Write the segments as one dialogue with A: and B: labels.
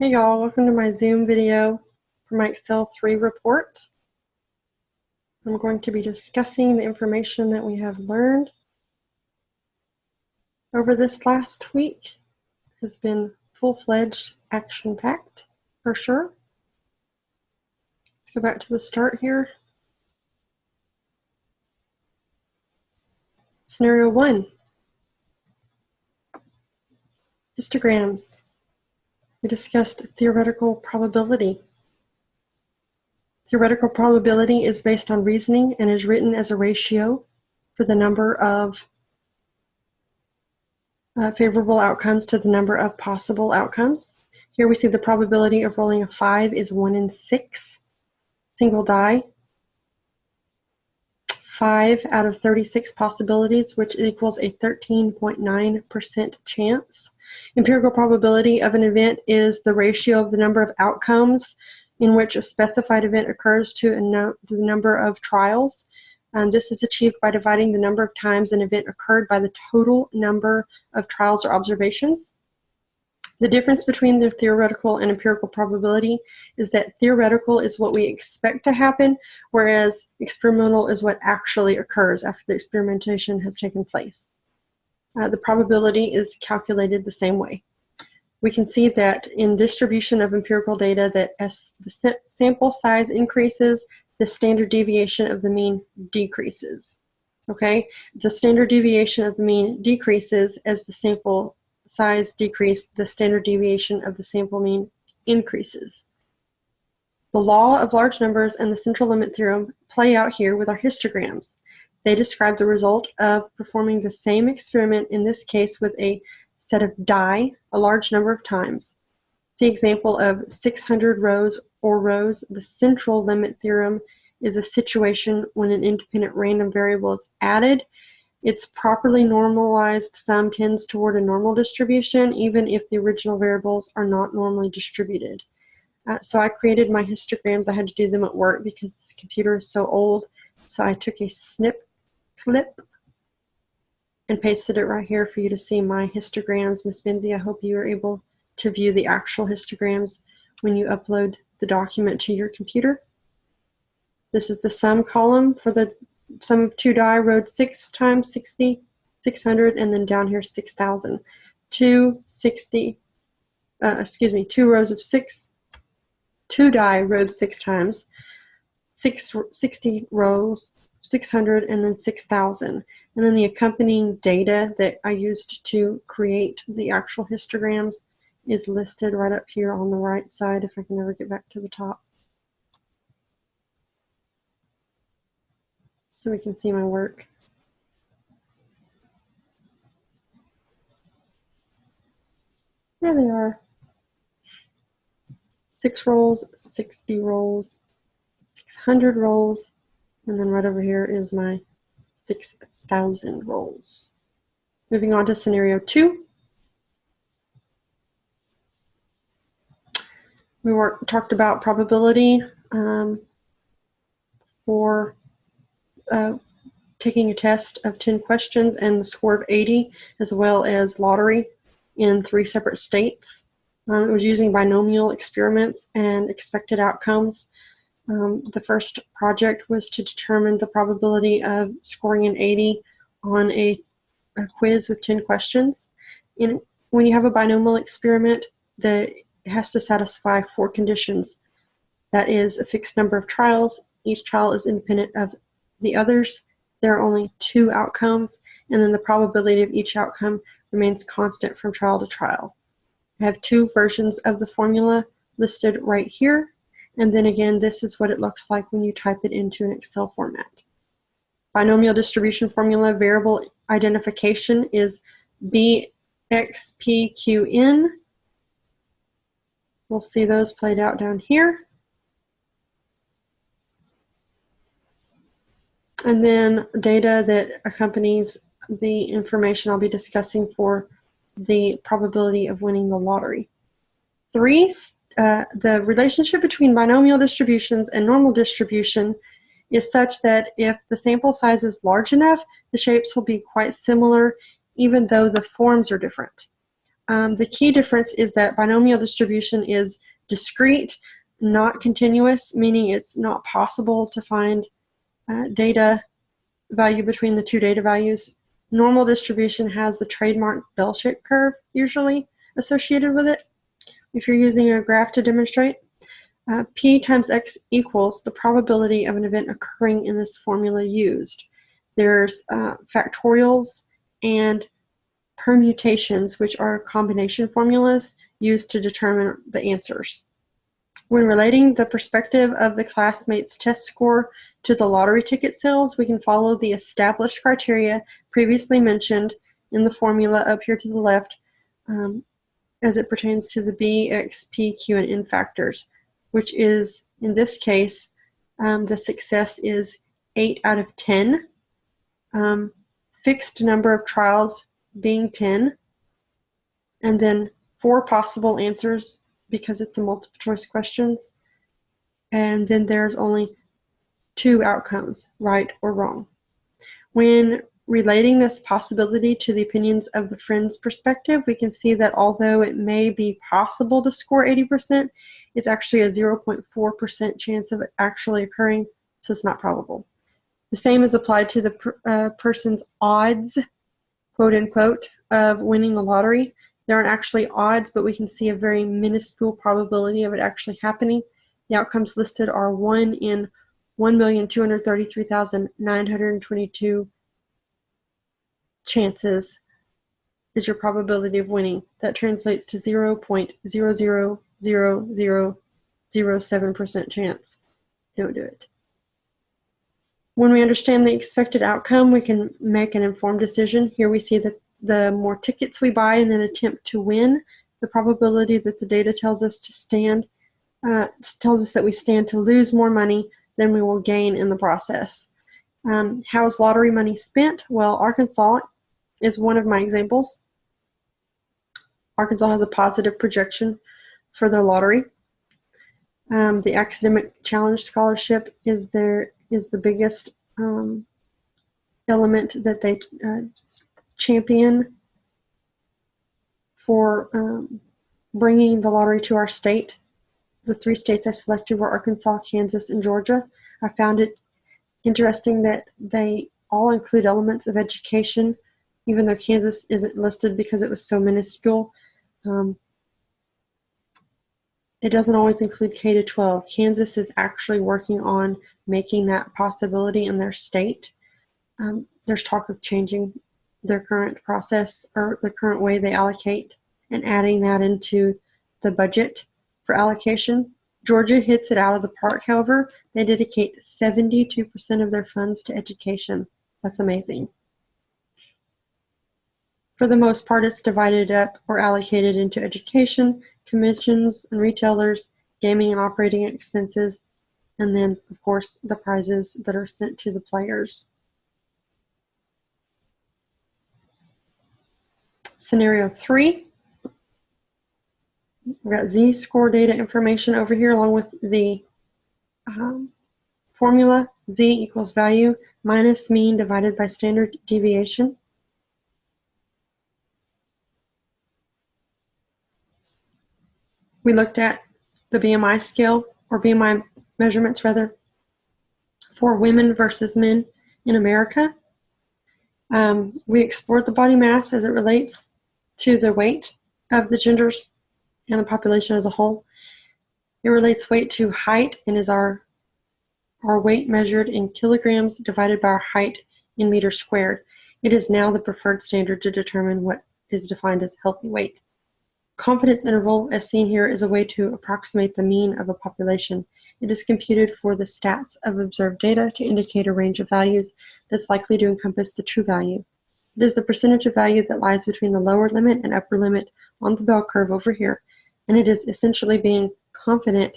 A: Hey y'all, welcome to my Zoom video for my Excel 3 report. I'm going to be discussing the information that we have learned over this last week. It has been full-fledged, action-packed for sure. Let's go back to the start here. Scenario 1. Histograms. We discussed theoretical probability. Theoretical probability is based on reasoning and is written as a ratio for the number of favorable outcomes to the number of possible outcomes. Here we see the probability of rolling a 5 is 1 in 6. Single die. 5 out of 36 possibilities, which equals a 13.9% chance. Empirical probability of an event is the ratio of the number of outcomes in which a specified event occurs to the number of trials. This is achieved by dividing the number of times an event occurred by the total number of trials or observations. The difference between the theoretical and empirical probability is that theoretical is what we expect to happen, whereas experimental is what actually occurs after the experimentation has taken place. The probability is calculated the same way. We can see that in distribution of empirical data that as the sample size increases, the standard deviation of the mean decreases. Okay, the standard deviation of the mean decreases as the sample size decreases, the standard deviation of the sample mean increases. The law of large numbers and the central limit theorem play out here with our histograms. They describe the result of performing the same experiment, in this case with a set of die a large number of times. The example of 600 rows or rows, the central limit theorem is a situation when an independent random variable is added. Its properly normalized sum tends toward a normal distribution, even if the original variables are not normally distributed. So I created my histograms. I had to do them at work because this computer is so old. So I took a snip clip and pasted it right here for you to see my histograms. Miss Benzie, I hope you are able to view the actual histograms when you upload the document to your computer. This is the sum column for the sum of 2 die, row 6 times 60, 600, and then down here 6,000. 2 rows of 6, 2 die, rowed 6 times, 60 rows, 600, and then 6,000. And then the accompanying data that I used to create the actual histograms is listed right up here on the right side, if I can ever get back to the top. So we can see my work. There they are. 6 rolls, 60 rolls, 600 rolls, and then right over here is my 6,000 rolls. Moving on to scenario 2. We talked about probability for taking a test of 10 questions and the score of 80, as well as lottery in 3 separate states. It was using binomial experiments and expected outcomes. The first project was to determine the probability of scoring an 80 on a quiz with 10 questions. When you have a binomial experiment, it has to satisfy 4 conditions. That is a fixed number of trials. Each trial is independent of the others. There are only 2 outcomes, and then the probability of each outcome remains constant from trial to trial. I have 2 versions of the formula listed right here. And then again, this is what it looks like when you type it into an Excel format. Binomial distribution formula variable identification is BXPQN. We'll see those played out down here. And then data that accompanies the information I'll be discussing for the probability of winning the lottery. 3, the relationship between binomial distributions and normal distribution is such that if the sample size is large enough, the shapes will be quite similar, even though the forms are different. The key difference is that binomial distribution is discrete, not continuous, meaning it's not possible to find data value between the two data values. Normal distribution has the trademark bell-shaped curve usually associated with it. If you're using a graph to demonstrate, P times X equals the probability of an event occurring in this formula used. There's factorials and permutations, which are combination formulas used to determine the answers. When relating the perspective of the classmate's test score to the lottery ticket sales, we can follow the established criteria previously mentioned in the formula up here to the left as it pertains to the B, X, P, Q, and N factors, which is, in this case, the success is 8 out of 10, fixed number of trials being 10, and then 4 possible answers because it's a multiple choice questions, and then there's only 2 outcomes, right or wrong. When relating this possibility to the opinions of the friend's perspective, we can see that although it may be possible to score 80%, it's actually a 0.4% chance of it actually occurring, so it's not probable. The same is applied to the person's odds, quote unquote, of winning the lottery. There aren't actually odds, but we can see a very minuscule probability of it actually happening. The outcomes listed are 1 in 1,233,922 chances is your probability of winning. That translates to 0.00007% chance. Don't do it. When we understand the expected outcome, we can make an informed decision. Here we see that the more tickets we buy in an attempt to win, the probability that the data tells us that we stand to lose more money than we will gain in the process. How is lottery money spent? Well, Arkansas is one of my examples. Arkansas has a positive projection for their lottery. The Academic Challenge Scholarship is the biggest element that they champion for bringing the lottery to our state. The 3 states I selected were Arkansas, Kansas, and Georgia. I found it interesting that they all include elements of education, even though Kansas isn't listed because it was so minuscule. It doesn't always include K-12. Kansas is actually working on making that possibility in their state. There's talk of changing their current process or the current way they allocate and adding that into the budget for allocation. Georgia hits it out of the park, however. They dedicate 72% of their funds to education. That's amazing. For the most part, it's divided up or allocated into education, commissions and retailers, gaming and operating expenses, and then, of course, the prizes that are sent to the players. Scenario 3. We've got z-score data information over here along with the formula. Z equals value minus mean divided by standard deviation. We looked at the BMI scale, or BMI measurements rather, for women versus men in America. We explored the body mass as it relates to the weight of the genders and the population as a whole. It relates weight to height and is our weight measured in kilograms divided by our height in meters squared. It is now the preferred standard to determine what is defined as healthy weight. Confidence interval, as seen here, is a way to approximate the mean of a population. It is computed for the stats of observed data to indicate a range of values that's likely to encompass the true value. It is the percentage of value that lies between the lower limit and upper limit on the bell curve over here, and it is essentially being confident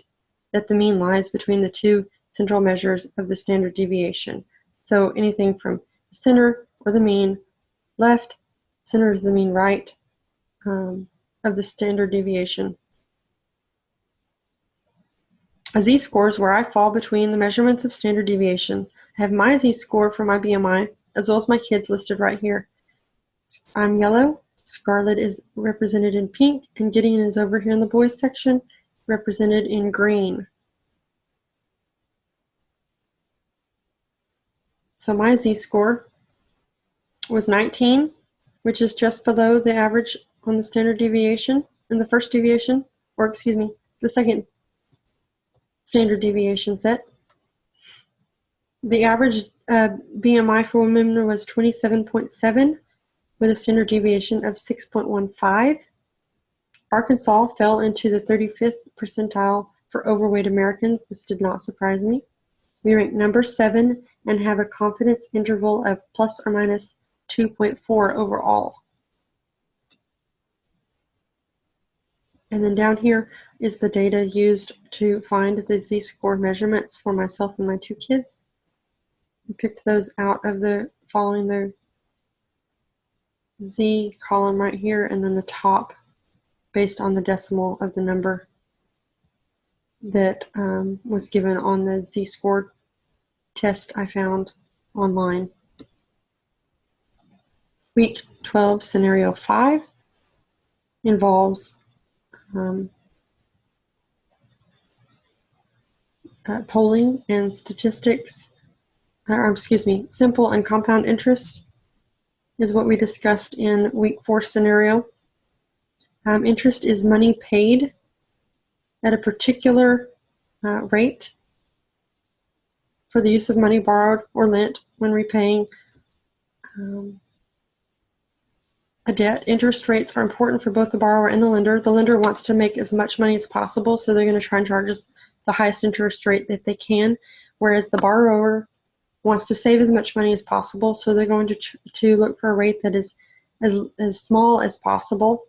A: that the mean lies between the 2 central measures of the standard deviation. So anything from the center or the mean left, center to the mean right, of the standard deviation. A z-score is where I fall between the measurements of standard deviation. I have my z-score for my BMI, as well as my kids listed right here. I'm yellow, Scarlett is represented in pink, and Gideon is over here in the boys section, represented in green. So my z-score was 19, which is just below the average on the standard deviation, and the first deviation, or excuse me, the second standard deviation set. The average BMI for women was 27.7 with a standard deviation of 6.15. Arkansas fell into the 35th percentile for overweight Americans. This did not surprise me. We rank number 7 and have a confidence interval of plus or minus 2.4 overall. And then down here is the data used to find the z-score measurements for myself and my 2 kids. We picked those out of the following the z column right here, and then the top based on the decimal of the number that was given on the z-score test I found online. Week 12, scenario 5 involves polling and statistics, simple and compound interest is what we discussed in week 4 scenario. Interest is money paid at a particular rate for the use of money borrowed or lent when repaying a debt. Interest rates are important for both the borrower and the lender. The lender wants to make as much money as possible, so they're going to try and charge us the highest interest rate that they can, whereas the borrower wants to save as much money as possible, so they're going to look for a rate that is as small as possible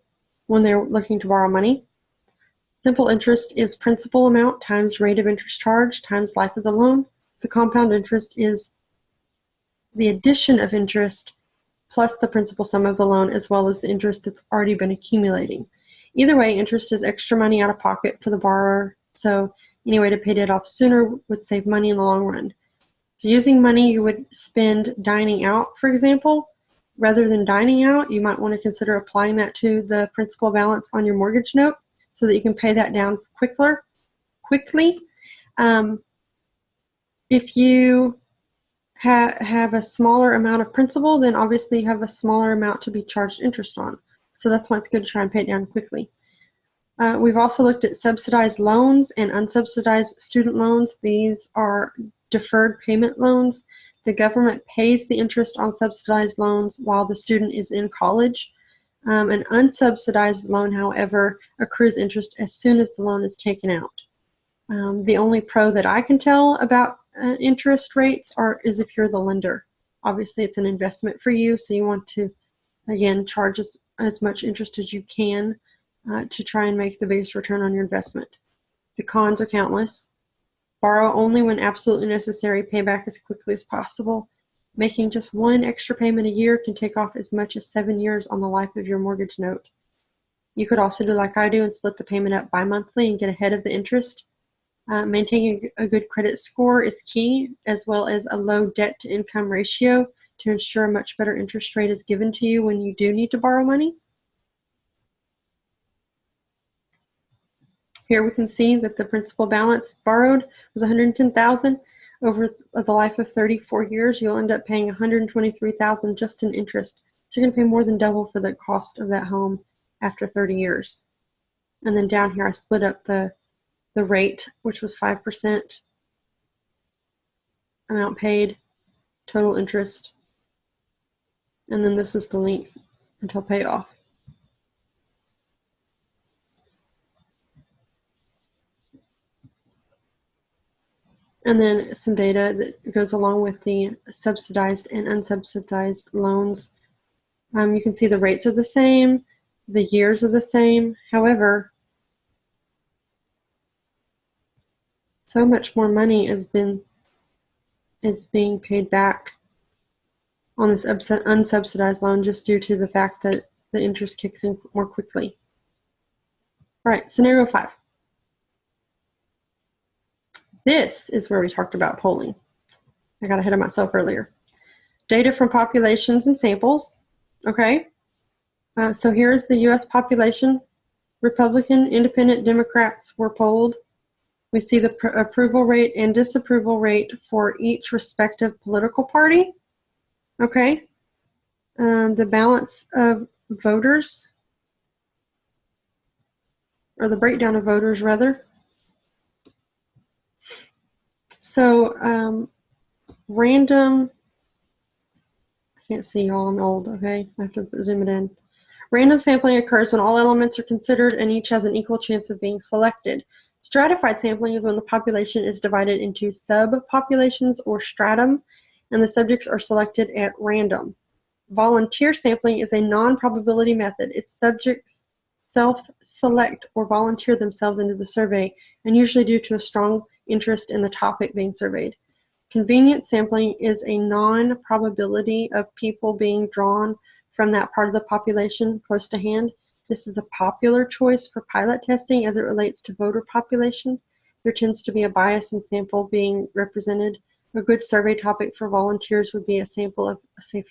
A: when they're looking to borrow money. Simple interest is principal amount times rate of interest charge times life of the loan. The compound interest is the addition of interest plus the principal sum of the loan, as well as the interest that's already been accumulating. Either way, interest is extra money out of pocket for the borrower, so any way to pay it off sooner would save money in the long run. So using money you would spend dining out, for example, rather than dining out, you might want to consider applying that to the principal balance on your mortgage note so that you can pay that down quickly. If you have a smaller amount of principal, then obviously you have a smaller amount to be charged interest on. So that's why it's good to try and pay it down quickly. We've also looked at subsidized loans and unsubsidized student loans. These are deferred payment loans. The government pays the interest on subsidized loans while the student is in college. An unsubsidized loan, however, accrues interest as soon as the loan is taken out. The only pro that I can tell about interest rates is if you're the lender. Obviously, it's an investment for you, so you want to, again, charge as much interest as you can to try and make the biggest return on your investment. The cons are countless. Borrow only when absolutely necessary. Pay back as quickly as possible. Making just one extra payment a year can take off as much as 7 years on the life of your mortgage note. You could also do like I do and split the payment up bi-monthly and get ahead of the interest. Maintaining a good credit score is key, as well as a low debt-to-income ratio to ensure a much better interest rate is given to you when you do need to borrow money. Here we can see that the principal balance borrowed was $110,000. Over the life of 34 years, you'll end up paying $123,000 just in interest. So you're going to pay more than double for the cost of that home after 30 years. And then down here, I split up the rate, which was 5%, amount paid, total interest, and then this is the length until payoff. And then some data that goes along with the subsidized and unsubsidized loans. You can see the rates are the same, the years are the same. However, so much more money is being paid back on this unsubsidized loan just due to the fact that the interest kicks in more quickly. All right, scenario 5. This is where we talked about polling. I got ahead of myself earlier. Data from populations and samples. Okay. So here's the U.S. population. Republican, Independent, Democrats were polled. We see the approval rate and disapproval rate for each respective political party. Okay. The balance of voters, or the breakdown of voters, rather. So random, I can't see y'all, I'm old, okay? I have to zoom it in. Random sampling occurs when all elements are considered and each has an equal chance of being selected. Stratified sampling is when the population is divided into subpopulations or stratum, and the subjects are selected at random. Volunteer sampling is a non-probability method. Its subjects self-select or volunteer themselves into the survey, and usually due to a strong interest in the topic being surveyed. Convenience sampling is a non-probability of people being drawn from that part of the population close to hand. This is a popular choice for pilot testing as it relates to voter population. There tends to be a bias in sample being represented. A good survey topic for volunteers would be a sample of, say,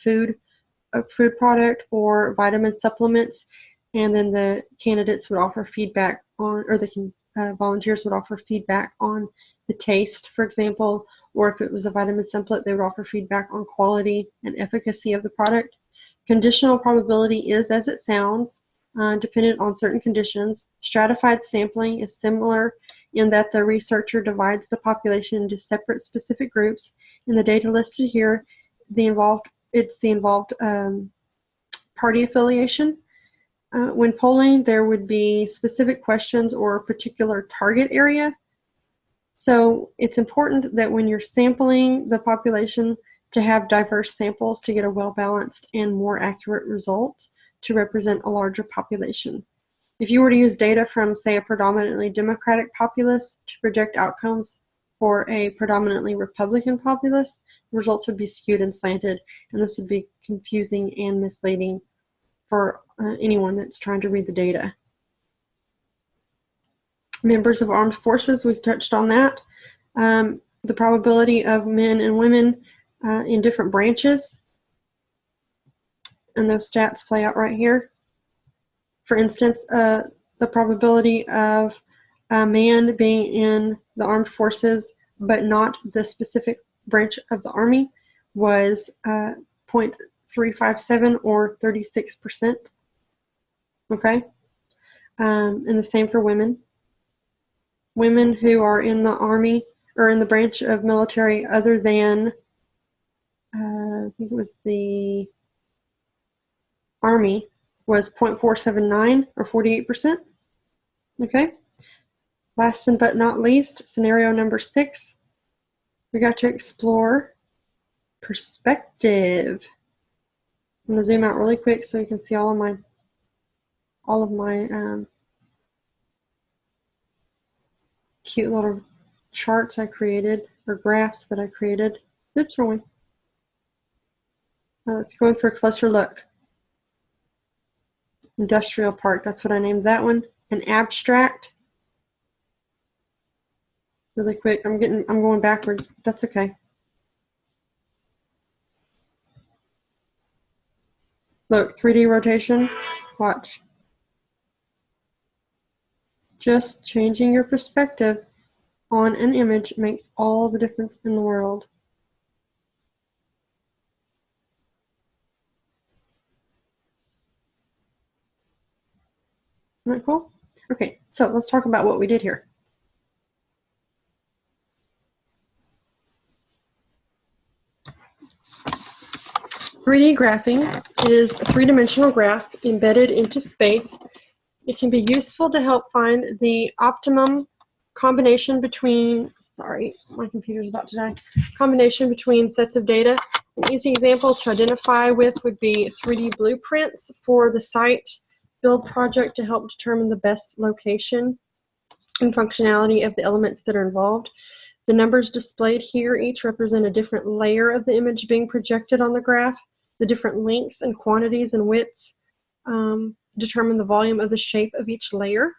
A: a food product or vitamin supplements, and then the candidates would offer feedback on, or the volunteers would offer feedback on the taste, for example, or if it was a vitamin supplement, they would offer feedback on quality and efficacy of the product. Conditional probability is as it sounds, dependent on certain conditions. Stratified sampling is similar in that the researcher divides the population into separate specific groups. In the data listed here, it's the involved party affiliation. When polling, there would be specific questions or a particular target area. So it's important that when you're sampling the population to have diverse samples to get a well-balanced and more accurate result to represent a larger population. If you were to use data from, say, a predominantly Democratic populace to project outcomes for a predominantly Republican populace, the results would be skewed and slanted, and this would be confusing and misleading for anyone that's trying to read the data. Members of armed forces, we've touched on that. The probability of men and women in different branches, and those stats play out right here. For instance, the probability of a man being in the armed forces but not the specific branch of the Army was 0.357 or 36%. Okay, and the same for women. Women who are in the Army or in the branch of military other than, I think it was the Army, was 0.479 or 48%. Okay. Last but not least, scenario number 6, we got to explore perspective. I'm going to zoom out really quick so you can see all of my cute little charts I created, or graphs that I created. Oops, wrong one. Now let's go in for a closer look. Industrial park, that's what I named that one. An abstract. Really quick, I'm going backwards, but that's okay. Look, 3D rotation, watch. Just changing your perspective on an image makes all the difference in the world. Isn't that cool? Okay, so let's talk about what we did here. "3D graphing is a three-dimensional graph embedded into space. It can be useful to help find the optimum combination between, sorry, my computer's about to die, combination between sets of data. An easy example to identify with would be 3D blueprints for the site build project to help determine the best location and functionality of the elements that are involved. The numbers displayed here each represent a different layer of the image being projected on the graph. The different lengths and quantities and widths determine the volume of the shape of each layer.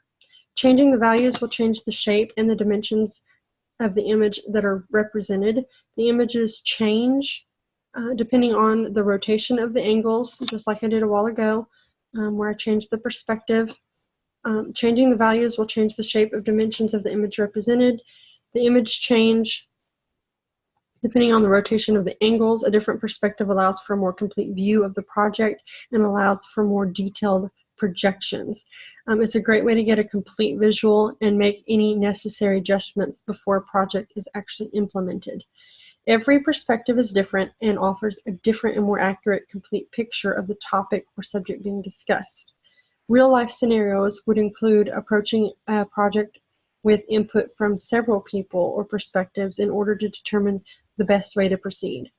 A: Changing the values will change the shape and the dimensions of the image that are represented. The images change depending on the rotation of the angles, just like I did a while ago. where I changed the perspective. Changing the values will change the shape of dimensions of the image represented. The image change, depending on the rotation of the angles, a different perspective allows for a more complete view of the project and allows for more detailed projections. It's a great way to get a complete visual and make any necessary adjustments before a project is actually implemented. Every perspective is different and offers a different and more accurate, complete picture of the topic or subject being discussed. Real-life scenarios would include approaching a project with input from several people or perspectives in order to determine the best way to proceed.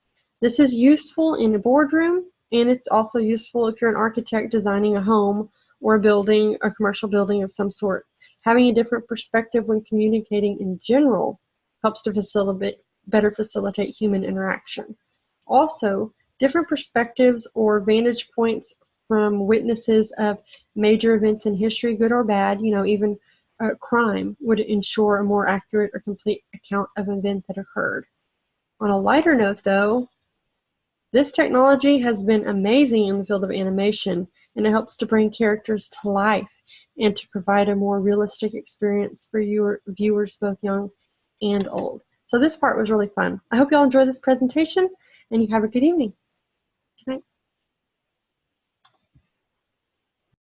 A: This is useful in a boardroom, and it's also useful if you're an architect designing a home or a building, a commercial building of some sort. Having a different perspective when communicating in general helps to better facilitate human interaction. Also, different perspectives or vantage points from witnesses of major events in history, good or bad, even crime, would ensure a more accurate or complete account of an event that occurred. On a lighter note, though, this technology has been amazing in the field of animation, and it helps to bring characters to life and to provide a more realistic experience for viewers, both young and old. So this part was really fun. I hope you all enjoy this presentation, and you have a good evening.